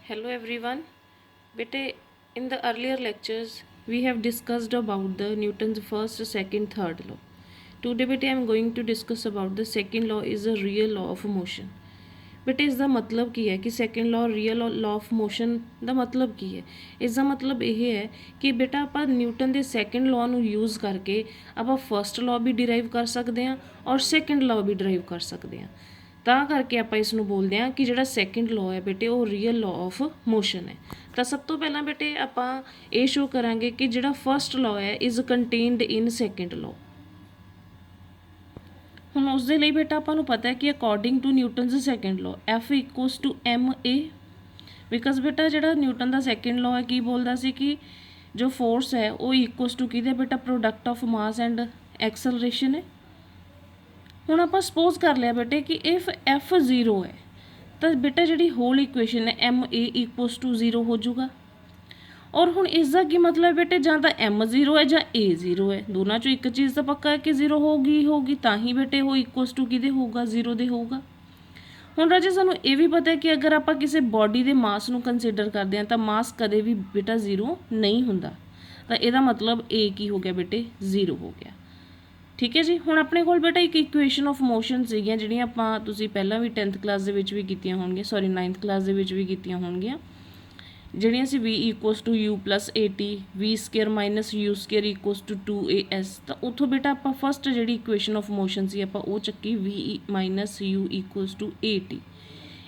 Hello everyone. Bete, in the earlier lectures, we have discussed about the Newton's first, second, third law. Today, bete, I am going to discuss about the second law is a real law of motion. But इसका मतलब की है कि second law real law of motion का मतलब की है। इसका मतलब यह है कि बेटा आप न्यूटन के सैकेंड लॉ ਨੂੰ यूज़ करके आप फर्स्ट लॉ भी डिराइव कर सकते हैं और सैकेंड लॉ भी डिराइव कर सकते हैं। ਤਾਂ ਕਰਕੇ ਆਪਾਂ ਇਸ ਨੂੰ ਬੋਲਦੇ ਹਾਂ ਕਿ ਜਿਹੜਾ ਸੈਕੰਡ ਲਾਅ ਹੈ ਬੇਟੇ ਉਹ ਰੀਅਲ ਲਾਅ ਆਫ ਮੋਸ਼ਨ ਹੈ। ਤਾਂ ਸਭ ਤੋਂ ਪਹਿਲਾਂ ਬੇਟੇ ਆਪਾਂ ਇਹ ਸ਼ੋ ਕਰਾਂਗੇ ਕਿ ਜਿਹੜਾ ਫਰਸਟ ਲਾਅ ਹੈ is contained in second law. ਹੁਣ ਉਸ ਦੇ ਲਈ ਬੇਟਾ ਆਪਾਂ ਨੂੰ ਪਤਾ ਹੈ ਕਿ according to Newton's second law F equals to ma because ਬੇਟਾ ਜਿਹੜਾ ਨਿਊਟਨ ਦਾ ਸੈਕੰਡ ਲਾਅ ਹੈ ਕੀ ਬੋਲਦਾ ਸੀ ਕਿ ਜੋ ਫੋਰਸ ਹੈ ਉਹ ਇਕੁਅਲਸ ਟੂ ਕਿਹਦੇ ਬੇਟਾ product of mass and acceleration ਹੈ। ਹੁਣ ਆਪਾਂ ਸਪੋਜ਼ ਕਰ ਲਿਆ ਬੇਟੇ ਕਿ ਇਫ F 0 ਹੈ ਤਾਂ ਬੇਟਾ ਜਿਹੜੀ ਹੋਲ ਇਕੁਏਸ਼ਨ ਹੈ ma ਇਕੁਅਲਸ ਟੂ 0 ਹੋ ਜਾਊਗਾ। ਔਰ ਹੁਣ ਇਸ ਦਾ ਕੀ ਮਤਲਬ ਬੇਟੇ ਜਾਂ ਤਾਂ m 0 ਹੈ ਜਾਂ a 0 ਹੈ, ਦੋਨਾਂ ਚੋਂ ਇੱਕ ਚੀਜ਼ ਤਾਂ ਪੱਕਾ ਹੈ ਕਿ 0 ਹੋਊਗੀ ਤਾਂ ਹੀ ਬੇਟੇ ਉਹ ਇਕੁਅਲਸ ਟੂ ਕਿਹਦੇ ਹੋਊਗਾ 0 ਦੇ ਹੋਊਗਾ। ਹੁਣ ਰਾਜੇ ਸਾਨੂੰ ਇਹ ਵੀ ਪਤਾ ਹੈ ਕਿ ਅਗਰ ਆਪਾਂ ਕਿਸੇ ਬੋਡੀ ਦੇ ਮਾਸ ਨੂੰ ਕੰਸੀਡਰ ਕਰਦੇ ਹਾਂ ਤਾਂ ਮਾਸ ਕਦੇ ਵੀ ਬੇਟਾ 0 ਨਹੀਂ ਹੁੰਦਾ, ਤਾਂ ਇਹਦਾ ਮਤਲਬ a ਕੀ ਹੋ ਗਿਆ ਬੇਟੇ 0 ਹੋ ਗਿਆ। ਠੀਕ ਹੈ ਜੀ। ਹੁਣ ਆਪਣੇ ਕੋਲ ਬੇਟਾ ਇੱਕ ਇਕੁਏਸ਼ਨ ਆਫ ਮੋਸ਼ਨ ਸੀਗੀਆਂ ਜਿਹੜੀਆਂ ਆਪਾਂ ਤੁਸੀਂ ਪਹਿਲਾਂ ਵੀ 10th ਕਲਾਸ ਦੇ ਵਿੱਚ ਵੀ ਕੀਤੀਆਂ ਹੋਣਗੀਆਂ, 9th ਕਲਾਸ ਦੇ ਵਿੱਚ ਵੀ ਕੀਤੀਆਂ ਹੋਣਗੀਆਂ, ਜਿਹੜੀਆਂ ਸੀ v equals to u plus at v square minus u square equals to 2as। ਤਾਂ ਉੱਥੋਂ ਬੇਟਾ ਆਪਾਂ ਫਸਟ ਜਿਹੜੀ ਇਕੁਏਸ਼ਨ ਆਫ ਮੋਸ਼ਨ ਸੀ ਆਪਾਂ ਉਹ ਚੱਕੀ v minus u equals to at।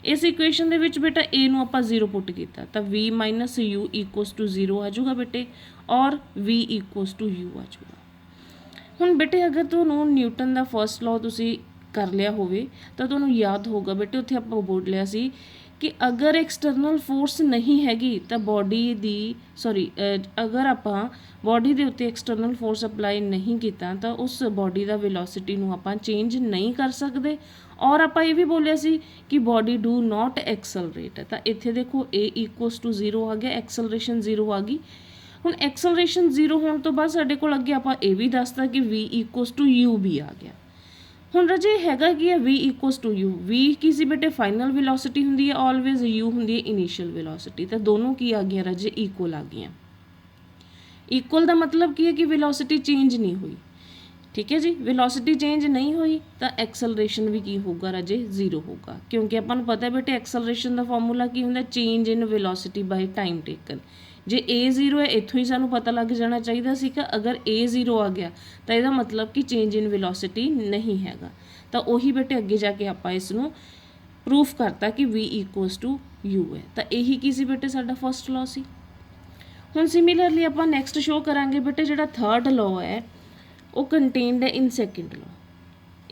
ਇਸ ਇਕੁਏਸ਼ਨ ਦੇ ਵਿੱਚ ਬੇਟਾ a ਨੂੰ ਆਪਾਂ 0 ਪੁੱਟ ਕੀਤਾ ਤਾਂ v minus u equals to 0 ਆ ਜਾਊਗਾ ਬੇਟੇ ਔਰ v ਇਕੁਅਲਸ ਟੂ u ਆ ਜਾਊਗਾ। ਹੁਣ ਬੇਟੇ ਅਗਰ ਤੁਹਾਨੂੰ ਨਿਊਟਨ ਦਾ ਫਸਟ ਲਾਅ ਤੁਸੀਂ ਕਰ ਲਿਆ ਹੋਵੇ ਤਾਂ ਤੁਹਾਨੂੰ ਯਾਦ ਹੋਊਗਾ ਬੇਟੇ ਉੱਥੇ ਆਪਾਂ ਬੋਲ ਲਿਆ ਸੀ ਕਿ ਅਗਰ ਐਕਸਟਰਨਲ ਫੋਰਸ ਨਹੀਂ ਹੈਗੀ ਤਾਂ ਬੋਡੀ ਦੀ ਅਗਰ ਆਪਾਂ ਬੋਡੀ ਦੇ ਉੱਤੇ ਐਕਸਟਰਨਲ ਫੋਰਸ ਅਪਲਾਈ ਨਹੀਂ ਕੀਤਾ ਤਾਂ ਉਸ ਬੋਡੀ ਦਾ ਵੈਲੋਸਿਟੀ ਨੂੰ ਆਪਾਂ ਚੇਂਜ ਨਹੀਂ ਕਰ ਸਕਦੇ। ਔਰ ਆਪਾਂ ਇਹ ਵੀ ਬੋਲਿਆ ਸੀ ਕਿ ਬੋਡੀ ਡੂ ਨਾਟ ਐਕਸਲਰੇਟ। ਤਾਂ ਇੱਥੇ ਦੇਖੋ a ਇਕੁਅਲਸ ਟੂ 0 ਆ ਗਿਆ, ਐਕਸਲਰੇਸ਼ਨ 0 ਆ ਗਈ। ਹੁਣ ਐਕਸਲਰੇਸ਼ਨ 0 ਹੋਣ ਤੋਂ ਬਾਅਦ ਸਾਡੇ ਕੋਲ ਅੱਗੇ ਆਪਾਂ ਇਹ ਵੀ ਦੱਸਦਾ ਕਿ v ਇਕੁਅਲਸ ਟੂ u ਵੀ ਆ ਗਿਆ। ਹੁਣ ਰਾਜੇ ਹੈਗਾ ਕੀ ਹੈ v equals to u, v ਕੀ ਸੀ ਬੇਟੇ ਫਾਈਨਲ ਵੈਲੋਸਿਟੀ ਹੁੰਦੀ ਹੈ ਆਲਵੇਜ਼, u ਹੁੰਦੀ ਹੈ ਇਨੀਸ਼ੀਅਲ ਵੈਲੋਸਿਟੀ। ਤਾਂ ਦੋਨੋਂ ਕੀ ਆ ਗਈਆਂ ਰਾਜੇ ਇਕੁਅਲ ਆ ਗਈਆਂ। ਇਕੁਅਲ ਦਾ ਮਤਲਬ ਕੀ ਹੈ ਕਿ ਵੈਲੋਸਿਟੀ ਚੇਂਜ ਨਹੀਂ ਹੋਈ। ਠੀਕ ਹੈ ਜੀ, ਵੈਲੋਸਿਟੀ ਚੇਂਜ ਨਹੀਂ ਹੋਈ ਤਾਂ ਐਕਸਲਰੇਸ਼ਨ ਵੀ ਕੀ ਹੋਊਗਾ ਰਾਜੇ 0 ਹੋਊਗਾ, ਕਿਉਂਕਿ ਆਪਾਂ ਨੂੰ ਪਤਾ ਬੇਟੇ ਐਕਸਲਰੇਸ਼ਨ ਦਾ ਫਾਰਮੂਲਾ ਕੀ ਹੁੰਦਾ change in velocity by time taken. ਜੇ a 0 ਹੈ ਇੱਥੋਂ ਹੀ ਸਾਨੂੰ ਪਤਾ ਲੱਗ ਜਾਣਾ ਚਾਹੀਦਾ ਸੀ ਕਿ ਅਗਰ a 0 ਆ ਗਿਆ ਤਾਂ ਇਹਦਾ ਮਤਲਬ ਕਿ ਚੇਂਜ ਇਨ ਵੈਲੋਸਿਟੀ ਨਹੀਂ ਹੈਗਾ। ਤਾਂ ਉਹੀ ਬੇਟੇ ਅੱਗੇ ਜਾ ਕੇ ਆਪਾਂ ਇਸ ਨੂੰ ਪ੍ਰੂਫ ਕਰਤਾ ਕਿ v ਇਕੁਅਲਸ ਟੂ u ਹੈ। ਤਾਂ ਇਹੀ ਕੀ ਸੀ ਬੇਟੇ ਸਾਡਾ ਫਸਟ ਲਾਅ ਸੀ। ਹੁਣ ਸਿਮਿਲਰਲੀ ਆਪਾਂ ਨੈਕਸਟ ਸ਼ੋ ਕਰਾਂਗੇ ਬੇਟੇ ਜਿਹੜਾ ਥਰਡ ਲਾਅ ਹੈ ਉਹ ਕੰਟੇਨਡ ਹੈ ਇਨ ਸੈਕੰਡ ਲਾਅ।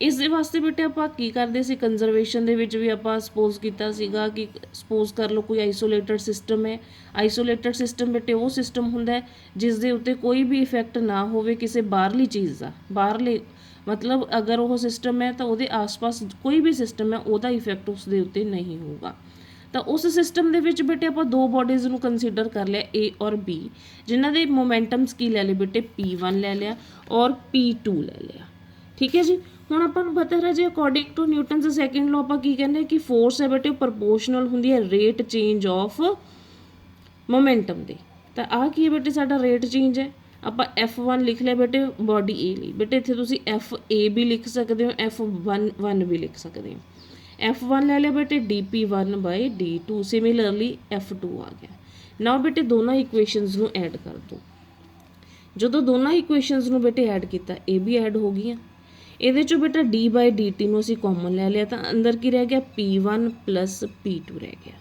ਇਸ ਦੇ ਵਾਸਤੇ ਬੇਟੇ ਆਪਾਂ ਕੀ ਕਰਦੇ ਸੀ ਕੰਜ਼ਰਵੇਸ਼ਨ ਦੇ ਵਿੱਚ ਵੀ ਆਪਾਂ ਸਪੋਜ਼ ਕੀਤਾ ਸੀਗਾ ਕਿ ਸਪੋਜ਼ ਕਰ ਲਓ ਕੋਈ ਆਈਸੋਲੇਟਡ ਸਿਸਟਮ ਹੈ। ਆਈਸੋਲੇਟਡ ਸਿਸਟਮ ਬੇਟੇ ਉਹ ਸਿਸਟਮ ਹੁੰਦਾ ਜਿਸ ਦੇ ਉੱਤੇ ਕੋਈ ਵੀ ਇਫੈਕਟ ਨਾ ਹੋਵੇ ਕਿਸੇ ਬਾਹਰਲੀ ਚੀਜ਼ ਦਾ। ਬਾਹਰਲੇ ਮਤਲਬ ਅਗਰ ਉਹ ਸਿਸਟਮ ਹੈ ਤਾਂ ਉਹਦੇ ਆਸ-ਪਾਸ ਕੋਈ ਵੀ ਸਿਸਟਮ ਹੈ ਉਹਦਾ ਇਫੈਕਟ ਉਸ ਦੇ ਉੱਤੇ ਨਹੀਂ ਹੋਊਗਾ। ਤਾਂ ਉਸ ਸਿਸਟਮ ਦੇ ਵਿੱਚ ਬੇਟੇ ਆਪਾਂ ਦੋ ਬੋਡੀਜ਼ ਨੂੰ ਕੰਸੀਡਰ ਕਰ ਲਿਆ a ਔਰ b, ਜਿਨ੍ਹਾਂ ਦੇ ਮੋਮੈਂਟਮਸ ਕੀ ਲੈ ਲਏ ਬੇਟੇ p1 ਲੈ ਲਿਆ ਔਰ p2 ਲੈ ਲਿਆ। ਠੀਕ ਹੈ ਜੀ। ਹੁਣ ਆਪਾਂ ਨੂੰ ਪਤਾ ਹੈ ਜੀ according to Newton's second law ਆਪਾਂ ਕੀ ਕਹਿੰਦੇ ਕਿ ਫੋਰਸ ਹੈ ਬੇਟੇ ਪ੍ਰਪੋਰਸ਼ਨਲ ਹੁੰਦੀ ਹੈ ਰੇਟ ਚੇਂਜ ਆਫ ਮੋਮੈਂਟਮ ਦੇ। ਤਾਂ ਆਹ ਕੀ ਹੈ ਬੇਟੇ ਸਾਡਾ ਰੇਟ ਚੇਂਜ ਹੈ। ਆਪਾਂ F1 ਲਿਖ ਲਿਆ ਬੇਟੇ ਬੋਡੀ A ਲਈ, ਬੇਟੇ ਇੱਥੇ ਤੁਸੀਂ FA ਵੀ ਲਿਖ ਸਕਦੇ ਹੋ, F1 ਵੀ ਲਿਖ ਸਕਦੇ ਹੋ। F1 ਲੈ ਲਿਆ ਬੇਟੇ dP1/d2, ਸਿਮਿਲਰਲੀ F2 ਆ ਗਿਆ। ਨਾਓ ਬੇਟੇ ਦੋਨਾਂ ਇਕੁਏਸ਼ਨਸ ਨੂੰ ਐਡ ਕਰ ਦਿਓ। ਜਦੋਂ ਦੋਨਾਂ ਇਕੁਏਸ਼ਨਸ ਨੂੰ ਬੇਟੇ ਐਡ ਕੀਤਾ ਇਹ ਵੀ ਐਡ ਹੋ ਗਈਆਂ। ਇਹਦੇ ਚੋਂ ਬੇਟਾ d/dt ਨੂੰ ਅਸੀਂ ਕਾਮਨ ਲੈ ਲਿਆ ਤਾਂ ਅੰਦਰ ਕੀ ਰਹਿ ਗਿਆ p1 ਪਲਸ p2 ਰਹਿ ਗਿਆ।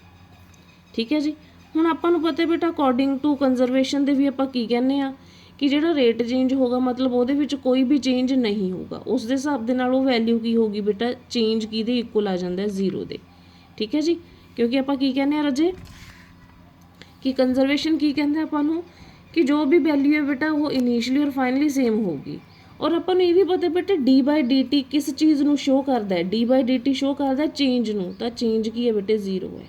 ਠੀਕ ਹੈ ਜੀ। ਹੁਣ ਆਪਾਂ ਨੂੰ ਪਤਾ ਬੇਟਾ ਅਕੋਰਡਿੰਗ ਟੂ ਕੰਜ਼ਰਵੇਸ਼ਨ ਦੇ ਵੀ ਆਪਾਂ ਕੀ ਕਹਿੰਦੇ ਆ ਕਿ ਜਿਹੜਾ ਰੇਟ ਚੇਂਜ ਹੋਗਾ ਮਤਲਬ ਉਹਦੇ ਵਿੱਚ ਕੋਈ ਵੀ ਚੇਂਜ ਨਹੀਂ ਹੋਊਗਾ। ਉਸ ਦੇ ਹਿਸਾਬ ਦੇ ਨਾਲ ਉਹ ਵੈਲਿਊ ਕੀ ਹੋਊਗੀ ਬੇਟਾ ਚੇਂਜ ਕਿਹਦੇ ਇਕੁਅਲ ਆ ਜਾਂਦਾ 0 ਦੇ। ਠੀਕ ਹੈ ਜੀ। ਕਿਉਂਕਿ ਆਪਾਂ ਕੀ ਕਹਿੰਦੇ ਆ ਰਾਜੇ ਕਿ ਕੰਜ਼ਰਵੇਸ਼ਨ ਕੀ ਕਹਿੰਦਾ ਆਪਾਂ ਨੂੰ ਕਿ ਜੋ ਵੀ ਵੈਲਿਊ ਹੈ ਬੇਟਾ ਉਹ ਇਨੀਸ਼ੀਅਲੀ ਔਰ ਫਾਈਨਲੀ ਸੇਮ ਹੋਊਗੀ। ਔਰ ਆਪਾਂ ਨੂੰ ਇਹ ਵੀ ਪਤਾ ਬੇਟਾ d/dt ਕਿਸ ਚੀਜ਼ ਨੂੰ ਸ਼ੋ ਕਰਦਾ ਹੈ, d/dt ਸ਼ੋ ਕਰਦਾ ਚੇਂਜ ਨੂੰ। ਤਾਂ ਚੇਂਜ ਕੀ ਹੈ ਬੇਟੇ 0 ਹੈ।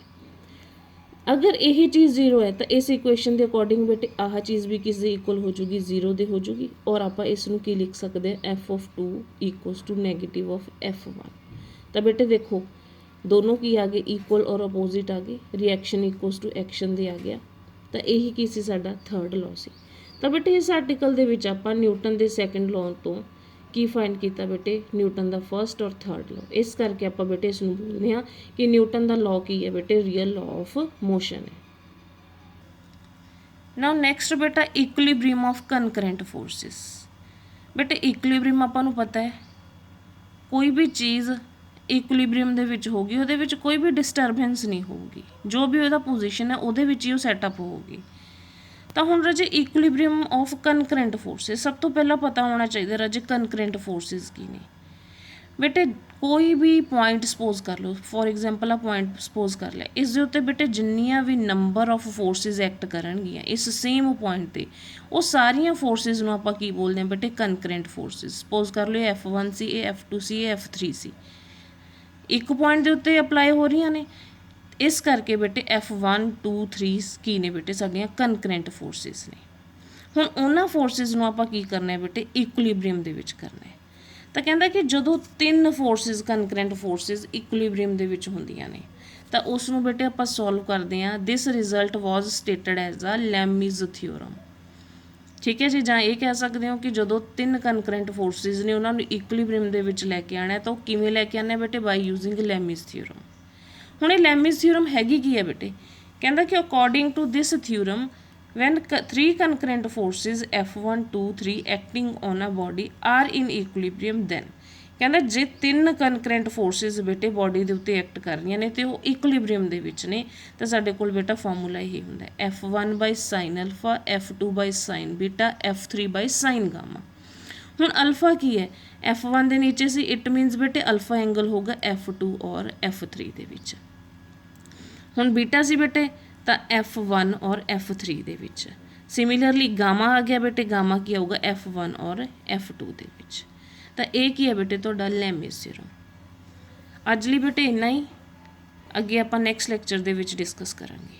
ਅਗਰ ਇਹ ਚੀਜ਼ 0 ਹੈ ਤਾਂ ਇਸ ਇਕੁਏਸ਼ਨ ਦੇ ਅਕੋਰਡਿੰਗ ਬੇਟੇ ਆਹ ਚੀਜ਼ ਵੀ ਕਿਸ ਦੇ ਇਕੁਅਲ ਹੋ ਜੂਗੀ 0 ਦੇ ਹੋ ਜੂਗੀ। ਔਰ ਆਪਾਂ ਇਸ ਨੂੰ ਕੀ ਲਿਖ ਸਕਦੇ ਹਾਂ f(2) equals to negative of f1। ਤਾਂ ਬੇਟੇ ਦੇਖੋ ਦੋਨੋਂ ਕੀ ਆ ਗਏ, ਇਕੁਅਲ ਔਰ ਅਪੋਜ਼ਿਟ ਆ ਗਏ, ਰਿਐਕਸ਼ਨ ਇਕੁਅਲਸ ਟੂ ਐਕਸ਼ਨ ਦੇ ਆ ਗਿਆ। ਤਾਂ ਇਹੀ ਕੀ ਸੀ, ਸਾਡਾ ਥਰਡ ਲਾਅ ਸੀ। ਤਾਂ ਬੇਟੇ ਇਸ ਆਰਟੀਕਲ ਦੇ ਵਿੱਚ ਆਪਾਂ ਨਿਊਟਨ ਦੇ ਸੈਕੰਡ ਲਾਅ ਤੋਂ ਕੀ ਫਾਈਂਡ ਕੀਤਾ ਬੇਟੇ, ਨਿਊਟਨ ਦਾ ਫਰਸਟ ਔਰ ਥਰਡ ਲਾਅ। ਇਸ ਕਰਕੇ ਆਪਾਂ ਬੇਟੇ ਇਸ ਨੂੰ ਬੋਲਦੇ ਹਾਂ ਕਿ ਨਿਊਟਨ ਦਾ ਲਾਅ ਕੀ ਹੈ ਬੇਟੇ, ਰੀਅਲ ਲਾਅ ਆਫ ਮੋਸ਼ਨ ਹੈ। ਨਾਓ ਨੈਕਸਟ ਬੇਟਾ ਇਕੁਇਲਿਬ੍ਰੀਅਮ ਆਫ ਕਨਕਰੈਂਟ ਫੋਰਸਿਸ। ਬੇਟੇ ਇਕੁਇਲਿਬ੍ਰੀਅਮ ਆਪਾਂ ਨੂੰ ਪਤਾ ਹੈ, ਕੋਈ ਵੀ ਚੀਜ਼ ਇਕੁਇਲਿਬ੍ਰੀਅਮ ਦੇ ਵਿੱਚ ਹੋਊਗੀ, ਉਹਦੇ ਵਿੱਚ ਕੋਈ ਵੀ ਡਿਸਟਰਬੈਂਸ ਨਹੀਂ ਹੋਊਗੀ, ਜੋ ਵੀ ਉਹਦਾ ਪੋਜੀਸ਼ਨ ਹੈ ਉਹਦੇ ਵਿੱਚ ਹੀ ਉਹ ਸੈਟਅਪ ਹੋਊਗੀ। ਤਾਂ ਹੁਣ ਰਾਜੇ ਇਕੁਇਲਿਬ੍ਰੀਅਮ ਆਫ ਕਨਕਰੈਂਟ ਫੋਰਸਿਸ, ਸਭ ਤੋਂ ਪਹਿਲਾਂ ਪਤਾ ਹੋਣਾ ਚਾਹੀਦਾ ਰਾਜੇ ਕਨਕਰੈਂਟ ਫੋਰਸਿਸ ਕੀ ਨੇ। ਬੇਟੇ ਕੋਈ ਵੀ ਪੁਆਇੰਟ ਸਪੋਜ਼ ਕਰ ਲਓ, ਫੋਰ ਐਗਜ਼ਾਮਪਲ ਆ ਪੁਆਇੰਟ ਸਪੋਜ਼ ਕਰ ਲਿਆ, ਇਸ ਦੇ ਉੱਤੇ ਬੇਟੇ ਜਿੰਨੀਆਂ ਵੀ ਨੰਬਰ ਆਫ ਫੋਰਸਿਸ ਐਕਟ ਕਰਨਗੀਆਂ ਇਸ ਸੇਮ ਪੁਆਇੰਟ 'ਤੇ, ਉਹ ਸਾਰੀਆਂ ਫੋਰਸਿਸ ਨੂੰ ਆਪਾਂ ਕੀ ਬੋਲਦੇ ਹਾਂ ਬੇਟੇ, ਕਨਕਰੈਂਟ ਫੋਰਸਿਸ। ਸਪੋਜ਼ ਕਰ ਲਓ F1 ਸੀ, ਇਹ F2 ਸੀ, ਇਹ F3 ਸੀ, ਇੱਕ ਪੁਆਇੰਟ ਦੇ ਉੱਤੇ ਅਪਲਾਈ ਹੋ ਰਹੀਆਂ ਨੇ। ਇਸ ਕਰਕੇ ਬੇਟੇ F1 2 3 ਕੀ ਨੇ ਬੇਟੇ, ਸਾਡੀਆਂ ਕਨਕਰੈਂਟ ਫੋਰਸਿਸ ਨੇ। ਹੁਣ ਉਹਨਾਂ ਫੋਰਸਿਸ ਨੂੰ ਆਪਾਂ ਕੀ ਕਰਨਾ ਹੈ ਬੇਟੇ, ਇਕੁਇਲਿਬ੍ਰੀਅਮ ਦੇ ਵਿੱਚ ਕਰਨਾ ਹੈ। ਤਾਂ ਕਹਿੰਦਾ ਕਿ ਜਦੋਂ ਤਿੰਨ ਫੋਰਸਿਸ ਕਨਕਰੈਂਟ ਫੋਰਸਿਸ ਇਕੁਇਲਿਬ੍ਰੀਅਮ ਦੇ ਵਿੱਚ ਹੁੰਦੀਆਂ ਨੇ ਤਾਂ ਉਸ ਨੂੰ ਬੇਟੇ ਆਪਾਂ ਸੋਲਵ ਕਰਦੇ ਹਾਂ। This result was stated as a Lami's theorem. ਠੀਕ ਹੈ ਜੀ, ਜਾਂ ਇਹ ਕਹਿ ਸਕਦੇ ਹੋ ਕਿ ਜਦੋਂ ਤਿੰਨ ਕਨਕਰੈਂਟ ਫੋਰਸਿਸ ਨੇ ਉਹਨਾਂ ਨੂੰ ਇਕੁਇਲਿਬ੍ਰੀਅਮ ਦੇ ਵਿੱਚ ਲੈ ਕੇ ਆਉਣਾ ਤਾਂ ਉਹ ਕਿਵੇਂ ਲੈ ਕੇ ਆਉਣਾ ਬੇਟੇ, ਬਾਈ ਯੂਜ਼ਿੰਗ ਲੈਮੀਜ਼ ਥਿਓਰਮ। ਹੁਣ ਇਹ ਲੈਮੀਜ਼ ਥਿਓਰਮ ਹੈਗੀ ਕੀ ਹੈ ਬੇਟੇ, ਕਹਿੰਦਾ ਕਿ according to this theorem when three concurrent forces F1 2 3 acting on a body are in equilibrium then, ਕਹਿੰਦਾ ਜੇ ਤਿੰਨ ਕਨਕਰੈਂਟ ਫੋਰਸਿਸ ਬੇਟੇ ਬਾਡੀ ਦੇ ਉੱਤੇ ਐਕਟ ਕਰ ਰਹੀਆਂ ਨੇ ਤੇ ਉਹ ਇਕੁਇਲਿਬ੍ਰੀਅਮ ਦੇ ਵਿੱਚ ਨੇ, ਤਾਂ ਸਾਡੇ ਕੋਲ ਬੇਟਾ ਫਾਰਮੂਲਾ ਇਹ ਹੁੰਦਾ F1 ਬਾਈ ਸਾਈਨ ਅਲਫਾ, F2 ਬਾਈ ਸਾਈਨ ਬੀਟਾ, F3 ਬਾਈ ਸਾਈਨ ਗਾਮਾ। ਹੁਣ ਅਲਫਾ ਕੀ ਹੈ, F1 ਦੇ ਨੀਚੇ ਸੀ, ਇਟ ਮੀਨਸ ਬੇਟੇ ਅਲਫਾ ਐਂਗਲ ਹੋਊਗਾ F2 ਔਰ F3 ਦੇ ਵਿੱਚ। ਹੁਣ ਬੀਟਾ ਸੀ ਬੇਟੇ ਤਾਂ F1 ਔਰ F3 ਦੇ ਵਿੱਚ। ਸਿਮਿਲਰਲੀ ਗਾਮਾ ਆ ਗਿਆ ਬੇਟੇ, ਗਾਮਾ ਕੀ ਆਊਗਾ F1 ਔਰ F2 ਦੇ ਵਿੱਚ। ਤਾਂ ਇਹ ਕੀ ਹੈ ਬੇਟੇ ਤੁਹਾਡਾ ਲੈਮੀਜ਼ ਥਿਓਰਮ। ਅੱਜ ਲਈ ਬੇਟੇ ਇੰਨਾ ਹੀ, ਅੱਗੇ ਆਪਾਂ ਨੈਕਸਟ ਲੈਕਚਰ ਦੇ ਵਿੱਚ ਡਿਸਕਸ ਕਰਾਂਗੇ।